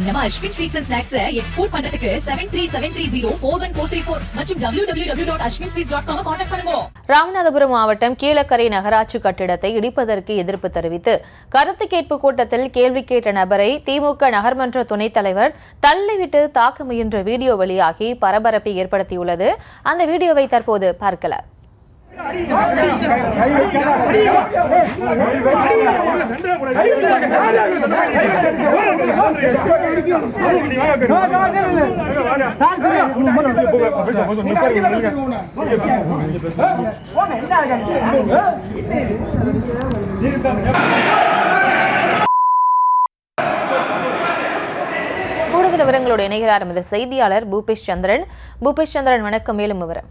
நம்ம Ashwin sweets and snacks export பண்றதுக்கு 7373041434 மற்றும் www.ashwinsweets.com கான்டாக்ட் பண்ணுங்க. ராமநாதபுரம் மாவட்டம் கீழக்கரை நகராட்சி கட்டிடத்தை இடிப்பதற்கு எதிர்ப்பு தெரிவித்து கருத்து கேட்பு கூட்டத்தில் கேள்வி கேட்ட நபரை திமுக நகர்மன்ற துணைத் தலைவர் தள்ளிவிட்டு தாக்க முயன்ற வீடியோ வெளியாகி பரபரப்பை ஏற்படுத்தியுள்ளது. அந்த வீடியோவை தற்போது பார்க்கலாம். கூடுதல் விவரங்களோடு இணைகிறார் எமது செய்தியாளர் பூபேஷ் சந்திரன். பூபேஷ் சந்திரன், வணக்கம். மேலும் விவரம்.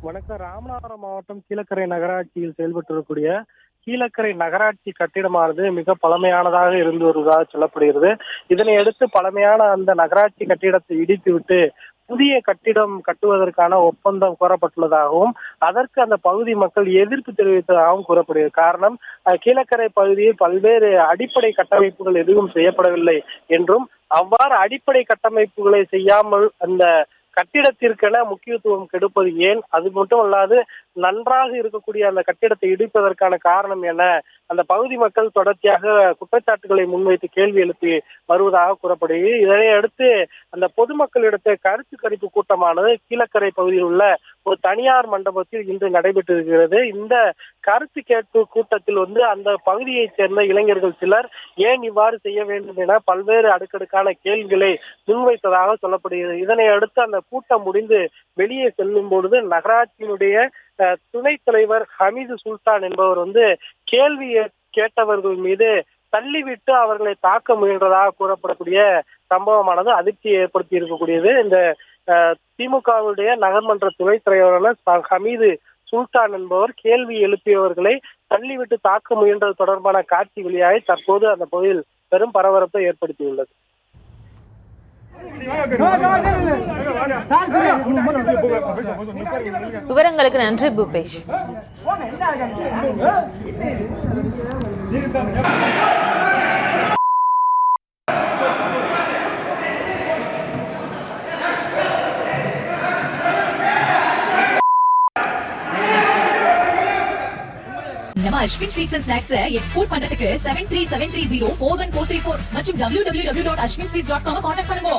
வணக்கம். ராமநாதபுரம் மாவட்டம் கீழக்கரை நகராட்சியில் செயல்பட்டு வரக்கூடிய கீழக்கரை நகராட்சி கட்டிடமானது மிக பழமையானதாக இருந்து வருவதாக சொல்லப்படுகிறது. இதனை அடுத்து பழமையான அந்த நகராட்சி கட்டிடத்தை இடித்துவிட்டு புதிய கட்டிடம் கட்டுவதற்கான ஒப்பந்தம் கோரப்பட்டுள்ளதாகவும் அதற்கு அந்த பகுதி மக்கள் எதிர்ப்பு தெரிவித்ததாகவும் கூறப்படுகிறது. காரணம், கீழக்கரை பகுதியில் பல்வேறு அடிப்படை கட்டமைப்புகள் எதுவும் செய்யப்படவில்லை என்றும் அவ்வாறு அடிப்படை கட்டமைப்புகளை செய்யாமல் அந்த கட்டிடத்திற்கென முக்கியத்துவம் கெடுப்பது ஏன், அது மட்டுமல்லாது நன்றாக இருக்கக்கூடிய அந்த கட்டிடத்தை இடிப்பதற்கான காரணம் என அந்த பகுதி மக்கள் தொடர்ச்சியாக குற்றச்சாட்டுகளை முன்வைத்து கேள்வி எழுப்பி வருவதாக கூறப்படுகிறது. இதனை அடுத்து அந்த பொதுமக்களிடத்த கருத்து கணிப்பு கூட்டமானது கீழக்கரை பகுதியில் உள்ள ஒரு தனியார் மண்டபத்தில் இன்று நடைபெற்றிருக்கிறது. இந்த கருத்து கேட்பு கூட்டத்தில் அந்த பகுதியைச் சேர்ந்த இளைஞர்கள் சிலர் ஏன் இவ்வாறு செய்ய வேண்டும் என பல்வேறு அடுக்கடுக்கான கேள்விகளை முன்வைத்ததாக சொல்லப்படுகிறது. இதனை அடுத்து அந்த கூட்டம் முடிந்து வெளியே செல்லும் பொழுது நகராட்சியினுடைய துணைத் தலைவர் ஹமீது சுல்தான் என்பவர் கேள்வி கேட்டவர்கள் மீது தள்ளிவிட்டு அவர்களை தாக்க முயன்றதாக கூறப்படக்கூடிய சம்பவமானது அதிர்ச்சியை ஏற்படுத்தி இருக்கக்கூடியது. இந்த திமுகவுடைய நகர்மன்ற துணைத் தலைவரான ஹமீது சுல்தான் என்பவர் கேள்வி எழுப்பியவர்களை தள்ளிவிட்டு தாக்க முயன்றது தொடர்பான காட்சி வெளியாகி தற்போது அந்த பகுதியில் பெரும் பரபரப்பை ஏற்படுத்தியுள்ளது. விவரங்களுக்கு நன்றி பூபேஷ். நம்ம Ashwin sweets and snacks export பண்றதுக்கு 7373041434 மற்றும் www.ashwinsweets.com கான்டாக்ட் பண்ணுங்க.